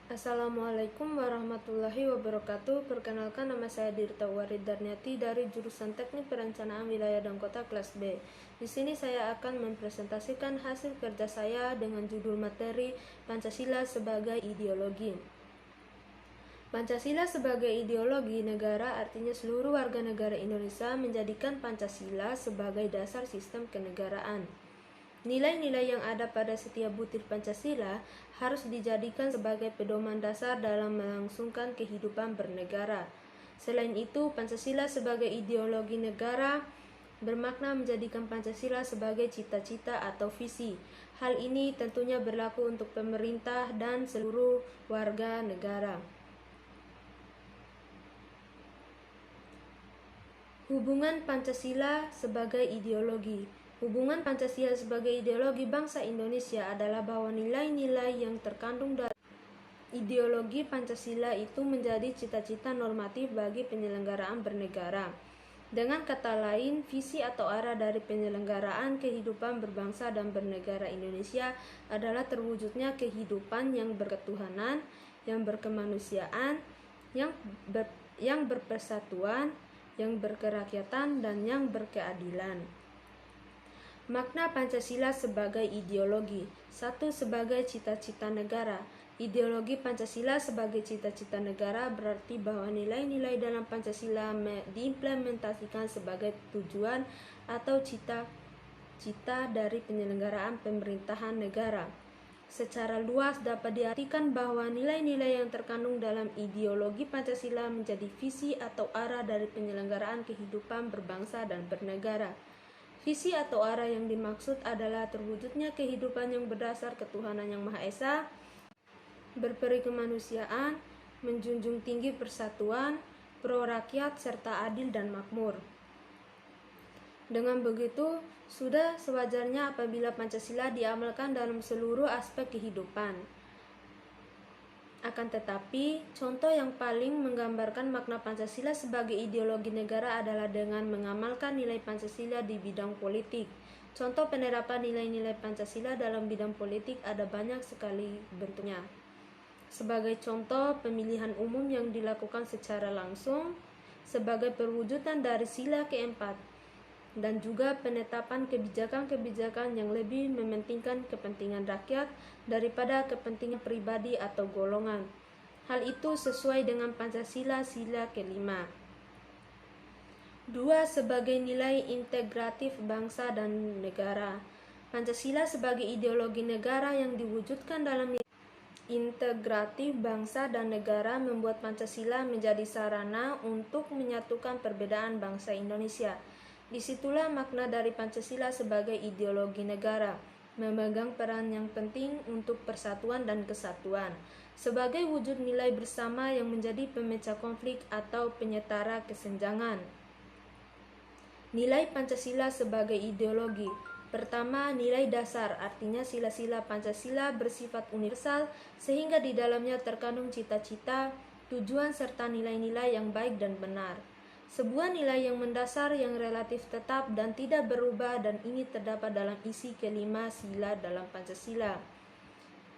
Assalamualaikum warahmatullahi wabarakatuh. Perkenalkan, nama saya Dirta Waridarnyati dari jurusan Teknik Perencanaan Wilayah dan Kota kelas B. Di sini saya akan mempresentasikan hasil kerja saya dengan judul materi Pancasila sebagai ideologi. Pancasila sebagai ideologi negara artinya seluruh warga negara Indonesia menjadikan Pancasila sebagai dasar sistem kenegaraan. Nilai-nilai yang ada pada setiap butir Pancasila harus dijadikan sebagai pedoman dasar dalam melangsungkan kehidupan bernegara. Selain itu, Pancasila sebagai ideologi negara bermakna menjadikan Pancasila sebagai cita-cita atau visi. Hal ini tentunya berlaku untuk pemerintah dan seluruh warga negara. Hubungan Pancasila sebagai ideologi. Hubungan Pancasila sebagai ideologi bangsa Indonesia adalah bahwa nilai-nilai yang terkandung dalam ideologi Pancasila itu menjadi cita-cita normatif bagi penyelenggaraan bernegara. Dengan kata lain, visi atau arah dari penyelenggaraan kehidupan berbangsa dan bernegara Indonesia adalah terwujudnya kehidupan yang berketuhanan, yang berkemanusiaan, yang berpersatuan, yang berkerakyatan, dan yang berkeadilan. Makna Pancasila sebagai ideologi. 1. Sebagai cita-cita negara. Ideologi Pancasila sebagai cita-cita negara berarti bahwa nilai-nilai dalam Pancasila diimplementasikan sebagai tujuan atau cita-cita dari penyelenggaraan pemerintahan negara. Secara luas dapat diartikan bahwa nilai-nilai yang terkandung dalam ideologi Pancasila menjadi visi atau arah dari penyelenggaraan kehidupan berbangsa dan bernegara. Visi atau arah yang dimaksud adalah terwujudnya kehidupan yang berdasar ketuhanan yang Maha Esa, berperi kemanusiaan, menjunjung tinggi persatuan, pro rakyat, serta adil dan makmur. Dengan begitu, sudah sewajarnya apabila Pancasila diamalkan dalam seluruh aspek kehidupan. Akan tetapi, contoh yang paling menggambarkan makna Pancasila sebagai ideologi negara adalah dengan mengamalkan nilai Pancasila di bidang politik. Contoh penerapan nilai-nilai Pancasila dalam bidang politik ada banyak sekali bentuknya. Sebagai contoh, pemilihan umum yang dilakukan secara langsung sebagai perwujudan dari sila keempat, dan juga penetapan kebijakan-kebijakan yang lebih mementingkan kepentingan rakyat daripada kepentingan pribadi atau golongan. Hal itu sesuai dengan Pancasila sila kelima. 2. Sebagai nilai integratif bangsa dan negara. Pancasila sebagai ideologi negara yang diwujudkan dalam nilai integratif bangsa dan negara membuat Pancasila menjadi sarana untuk menyatukan perbedaan bangsa Indonesia. Disitulah makna dari Pancasila sebagai ideologi negara, memegang peran yang penting untuk persatuan dan kesatuan, sebagai wujud nilai bersama yang menjadi pemecah konflik atau penyetara kesenjangan. Nilai Pancasila sebagai ideologi. Pertama, nilai dasar, artinya sila-sila Pancasila bersifat universal sehingga di dalamnya terkandung cita-cita, tujuan serta nilai-nilai yang baik dan benar. Sebuah nilai yang mendasar yang relatif tetap dan tidak berubah, dan ini terdapat dalam isi kelima sila dalam Pancasila.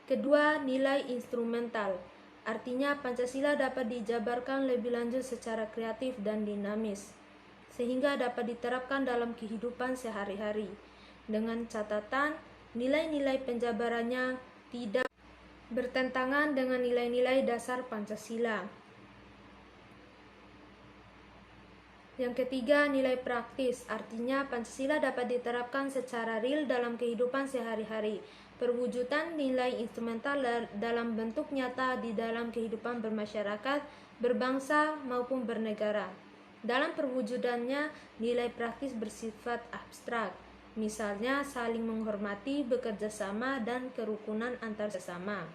Kedua, nilai instrumental, artinya Pancasila dapat dijabarkan lebih lanjut secara kreatif dan dinamis sehingga dapat diterapkan dalam kehidupan sehari-hari, dengan catatan nilai-nilai penjabarannya tidak bertentangan dengan nilai-nilai dasar Pancasila. Yang ketiga, nilai praktis, artinya Pancasila dapat diterapkan secara real dalam kehidupan sehari-hari. Perwujudan nilai instrumental dalam bentuk nyata di dalam kehidupan bermasyarakat, berbangsa maupun bernegara. Dalam perwujudannya, nilai praktis bersifat abstrak, misalnya saling menghormati, bekerja sama, dan kerukunan antar sesama.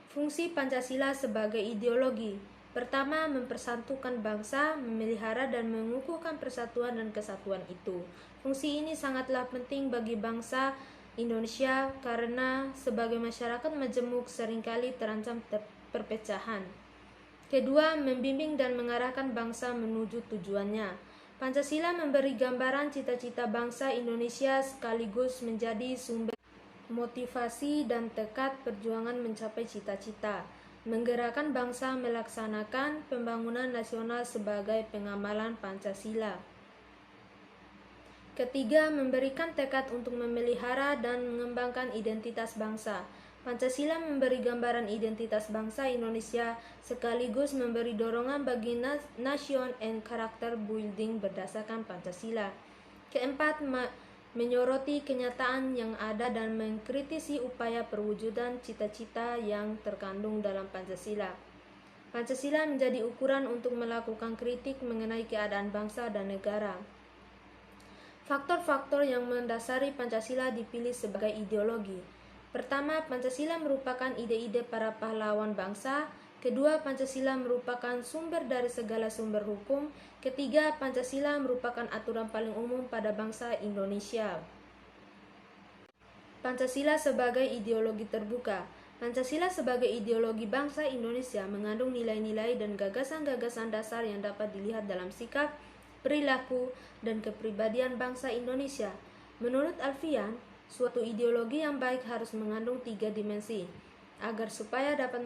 Fungsi Pancasila sebagai ideologi. Pertama, mempersatukan bangsa, memelihara dan mengukuhkan persatuan dan kesatuan itu. Fungsi ini sangatlah penting bagi bangsa Indonesia karena sebagai masyarakat majemuk seringkali terancam perpecahan. Kedua, membimbing dan mengarahkan bangsa menuju tujuannya. Pancasila memberi gambaran cita-cita bangsa Indonesia sekaligus menjadi sumber motivasi dan tekad perjuangan mencapai cita-cita, menggerakkan bangsa melaksanakan pembangunan nasional sebagai pengamalan Pancasila. Ketiga, memberikan tekad untuk memelihara dan mengembangkan identitas bangsa. Pancasila memberi gambaran identitas bangsa Indonesia sekaligus memberi dorongan bagi nation and character building berdasarkan Pancasila. Keempat, menyoroti kenyataan yang ada dan mengkritisi upaya perwujudan cita-cita yang terkandung dalam Pancasila. Pancasila menjadi ukuran untuk melakukan kritik mengenai keadaan bangsa dan negara. Faktor-faktor yang mendasari Pancasila dipilih sebagai ideologi. Pertama, Pancasila merupakan ide-ide para pahlawan bangsa. Kedua, Pancasila merupakan sumber dari segala sumber hukum. Ketiga, Pancasila merupakan aturan paling umum pada bangsa Indonesia. Pancasila sebagai ideologi terbuka. Pancasila sebagai ideologi bangsa Indonesia mengandung nilai-nilai dan gagasan-gagasan dasar yang dapat dilihat dalam sikap, perilaku, dan kepribadian bangsa Indonesia. Menurut Alfian, suatu ideologi yang baik harus mengandung 3 dimensi, agar supaya dapat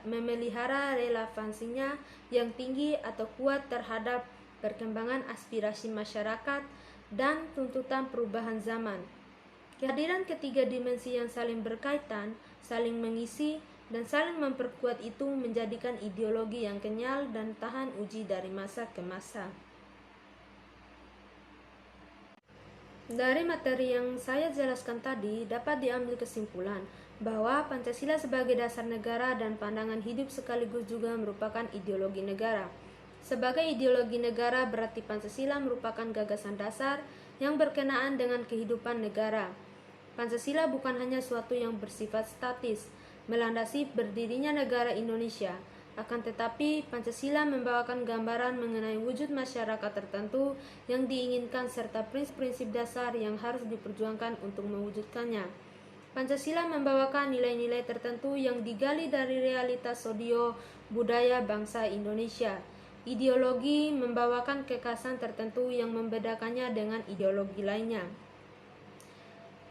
memelihara relevansinya yang tinggi atau kuat terhadap perkembangan aspirasi masyarakat dan tuntutan perubahan zaman. Kehadiran ketiga dimensi yang saling berkaitan, saling mengisi, dan saling memperkuat itu menjadikan ideologi yang kenyal dan tahan uji dari masa ke masa. Dari materi yang saya jelaskan tadi, dapat diambil kesimpulan bahwa Pancasila sebagai dasar negara dan pandangan hidup sekaligus juga merupakan ideologi negara. Sebagai ideologi negara berarti Pancasila merupakan gagasan dasar yang berkenaan dengan kehidupan negara. Pancasila bukan hanya suatu yang bersifat statis, melandasi berdirinya negara Indonesia. Akan tetapi, Pancasila membawakan gambaran mengenai wujud masyarakat tertentu yang diinginkan serta prinsip-prinsip dasar yang harus diperjuangkan untuk mewujudkannya. Pancasila membawakan nilai-nilai tertentu yang digali dari realitas sodio-budaya bangsa Indonesia. Ideologi membawakan kekhasan tertentu yang membedakannya dengan ideologi lainnya.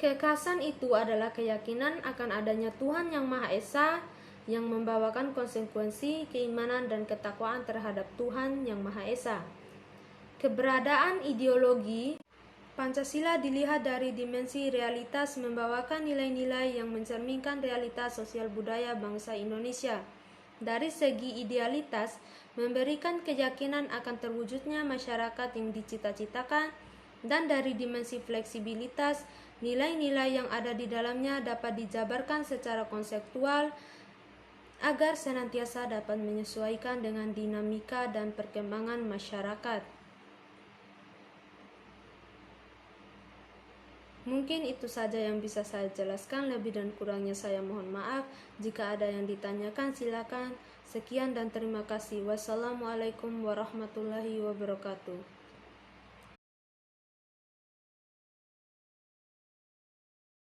Kekhasan itu adalah keyakinan akan adanya Tuhan yang Maha Esa, yang membawakan konsekuensi keimanan dan ketakwaan terhadap Tuhan yang Maha Esa. Keberadaan ideologi Pancasila dilihat dari dimensi realitas membawakan nilai-nilai yang mencerminkan realitas sosial budaya bangsa Indonesia. Dari segi idealitas, memberikan keyakinan akan terwujudnya masyarakat yang dicita-citakan, dan dari dimensi fleksibilitas, nilai-nilai yang ada di dalamnya dapat dijabarkan secara konseptual agar senantiasa dapat menyesuaikan dengan dinamika dan perkembangan masyarakat. Mungkin itu saja yang bisa saya jelaskan, lebih dan kurangnya saya mohon maaf. Jika ada yang ditanyakan silakan. Sekian dan terima kasih. Wassalamualaikum warahmatullahi wabarakatuh.